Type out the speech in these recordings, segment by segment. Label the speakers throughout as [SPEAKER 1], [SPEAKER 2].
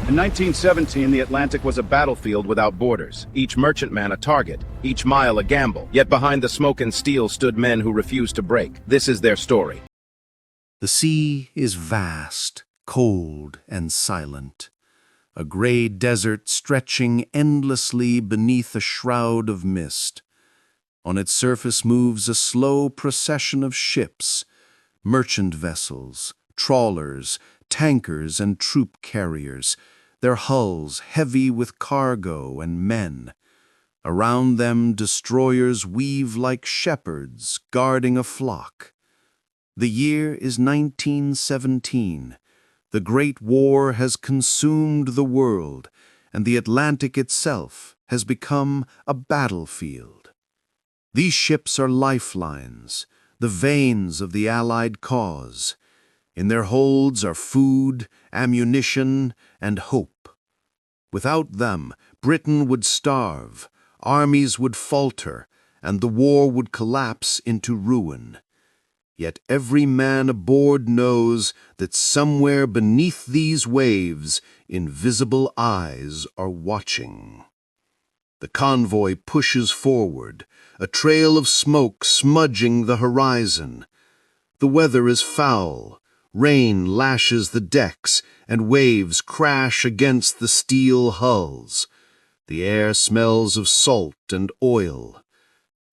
[SPEAKER 1] In 1917, the Atlantic was a battlefield without borders, each merchantman a target, each mile a gamble. Yet behind the smoke and steel stood men who refused to break. This is their story.
[SPEAKER 2] The sea is vast, cold, and silent, a gray desert stretching endlessly beneath a shroud of mist. On its surface moves a slow procession of ships, merchant vessels, trawlers, tankers, and troop carriers, their hulls heavy with cargo and men. Around them destroyers weave like shepherds guarding a flock. The year is 1917. The Great War has consumed the world, and the Atlantic itself has become a battlefield. These ships are lifelines, the veins of the Allied cause. In their holds are food, ammunition, and hope. Without them, Britain would starve, armies would falter, and the war would collapse into ruin. Yet every man aboard knows that somewhere beneath these waves, invisible eyes are watching. The convoy pushes forward, a trail of smoke smudging the horizon. The weather is foul. Rain lashes the decks, and waves crash against the steel hulls. The air smells of salt and oil.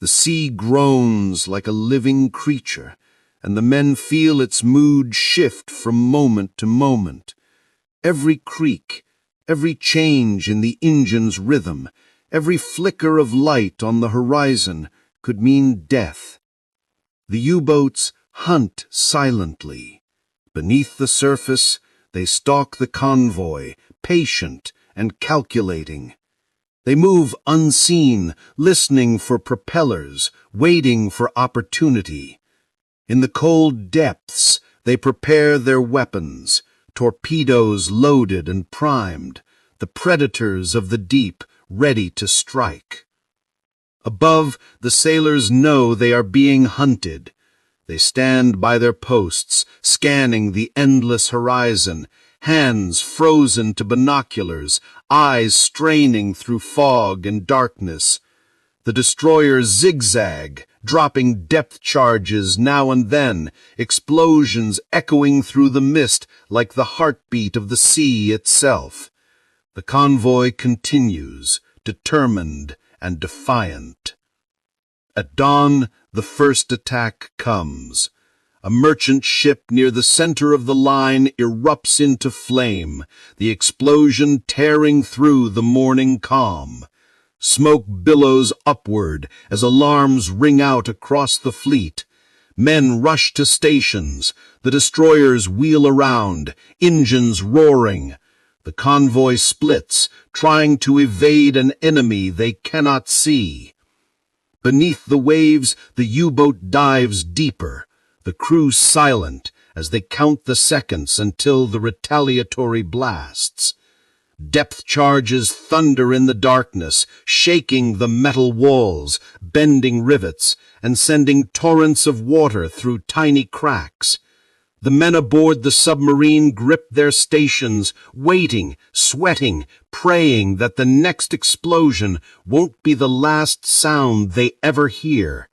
[SPEAKER 2] The sea groans like a living creature, and the men feel its mood shift from moment to moment. Every creak, every change in the engine's rhythm, every flicker of light on the horizon could mean death. The U-boats hunt silently. Beneath the surface, they stalk the convoy, patient and calculating. They move unseen, listening for propellers, waiting for opportunity. In the cold depths, they prepare their weapons, torpedoes loaded and primed, the predators of the deep ready to strike. Above, the sailors know they are being hunted. They stand by their posts, scanning the endless horizon, hands frozen to binoculars, eyes straining through fog and darkness. The destroyers zigzag, dropping depth charges now and then, explosions echoing through the mist like the heartbeat of the sea itself. The convoy continues, determined and defiant. At dawn, the first attack comes. A merchant ship near the center of the line erupts into flame, the explosion tearing through the morning calm. Smoke billows upward as alarms ring out across the fleet. Men rush to stations. The destroyers wheel around, engines roaring. The convoy splits, trying to evade an enemy they cannot see. Beneath the waves, the U-boat dives deeper, the crew silent as they count the seconds until the retaliatory blasts. Depth charges thunder in the darkness, shaking the metal walls, bending rivets, and sending torrents of water through tiny cracks. The men aboard the submarine grip their stations, waiting, sweating, praying that the next explosion won't be the last sound they ever hear.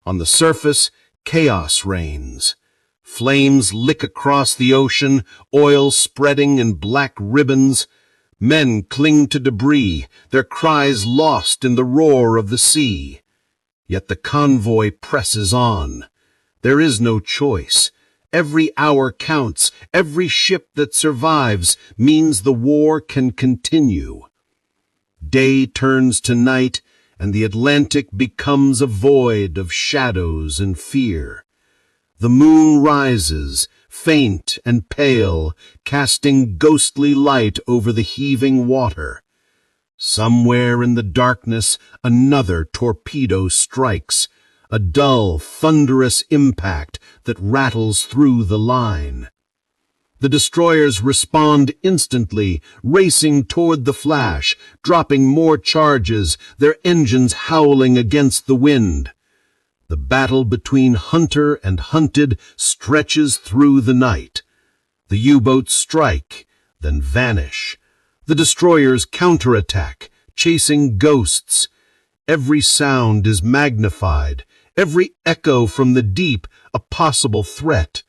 [SPEAKER 2] On the surface, chaos reigns. Flames lick across the ocean, oil spreading in black ribbons. Men cling to debris, their cries lost in the roar of the sea. Yet the convoy presses on. There is no choice. Every hour counts. Every ship that survives means the war can continue. Day turns to night, and the Atlantic becomes a void of shadows and fear. The moon rises, faint and pale, casting ghostly light over the heaving water. Somewhere in the darkness, another torpedo strikes, a dull, thunderous impact that rattles through the line. The destroyers respond instantly, racing toward the flash, dropping more charges, their engines howling against the wind. The battle between hunter and hunted stretches through the night. The U-boats strike,
[SPEAKER 3] then vanish. The destroyers counterattack, chasing ghosts. Every sound is magnified, every echo from the deep a possible threat.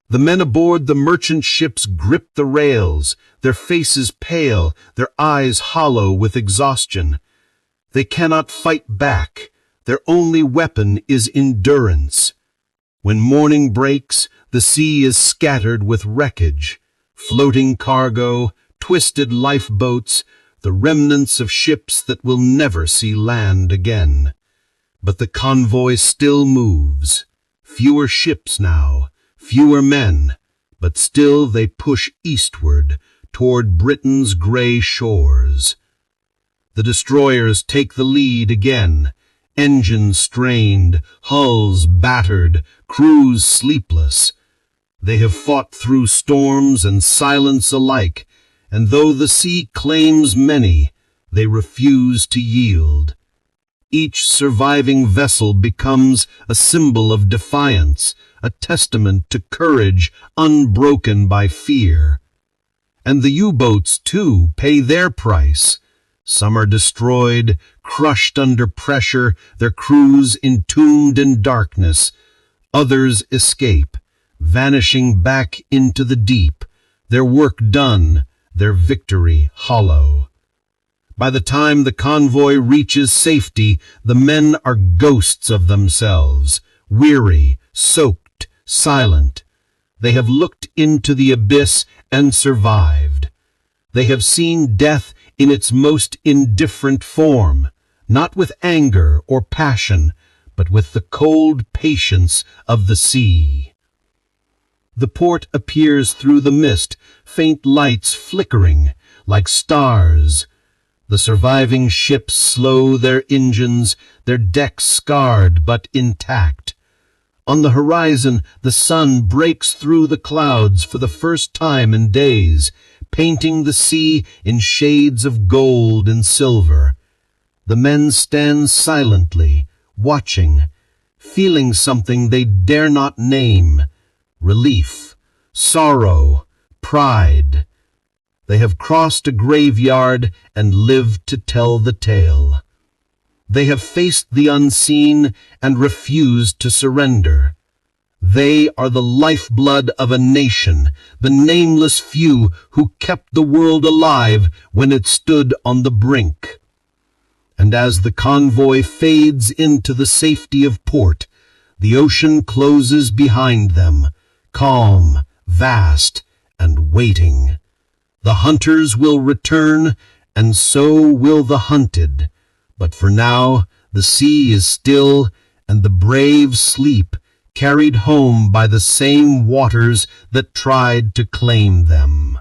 [SPEAKER 3] The men aboard the merchant ships grip the rails, their faces pale, their eyes hollow with exhaustion. They cannot fight back. Their only weapon is endurance. When morning breaks, the sea is scattered with wreckage. Floating cargo, twisted lifeboats, the remnants of ships that will never see land again. But the convoy still moves. Fewer ships now, fewer men, but still they push eastward toward Britain's gray shores. The destroyers take the lead again, engines strained, hulls battered, crews sleepless. They have fought through storms and silence alike, and though the sea claims many, they refuse to yield. Each surviving vessel becomes a symbol of defiance, a testament to courage unbroken by fear. And the U-boats, too, pay their price. Some are destroyed, crushed under pressure, their crews entombed in darkness. Others escape, vanishing back into the deep, their work done, their victory hollow. By the time the convoy reaches safety, the men are ghosts of themselves, weary, soaked, silent. They have looked into the abyss and survived. They have seen death in its most indifferent form, not with anger or passion, but with the cold patience of the sea. The port appears through the mist, faint lights flickering like stars. The surviving ships slow their engines, their decks scarred but intact. On the horizon, the sun breaks through the clouds for the first time in days, painting the sea in shades of gold and silver. The men stand silently, watching, feeling something they dare not name: relief, sorrow, pride. They have crossed a graveyard and lived to tell the tale. They have faced the unseen and refused to surrender. They are the lifeblood of a nation, the nameless few who kept the world alive when it stood on the brink. And as the convoy fades into the safety of port, the ocean closes behind them, calm, vast, and waiting. The hunters will return, and so will the hunted. But for now, the sea is still, and the brave sleep, carried home by the same waters that tried to claim them.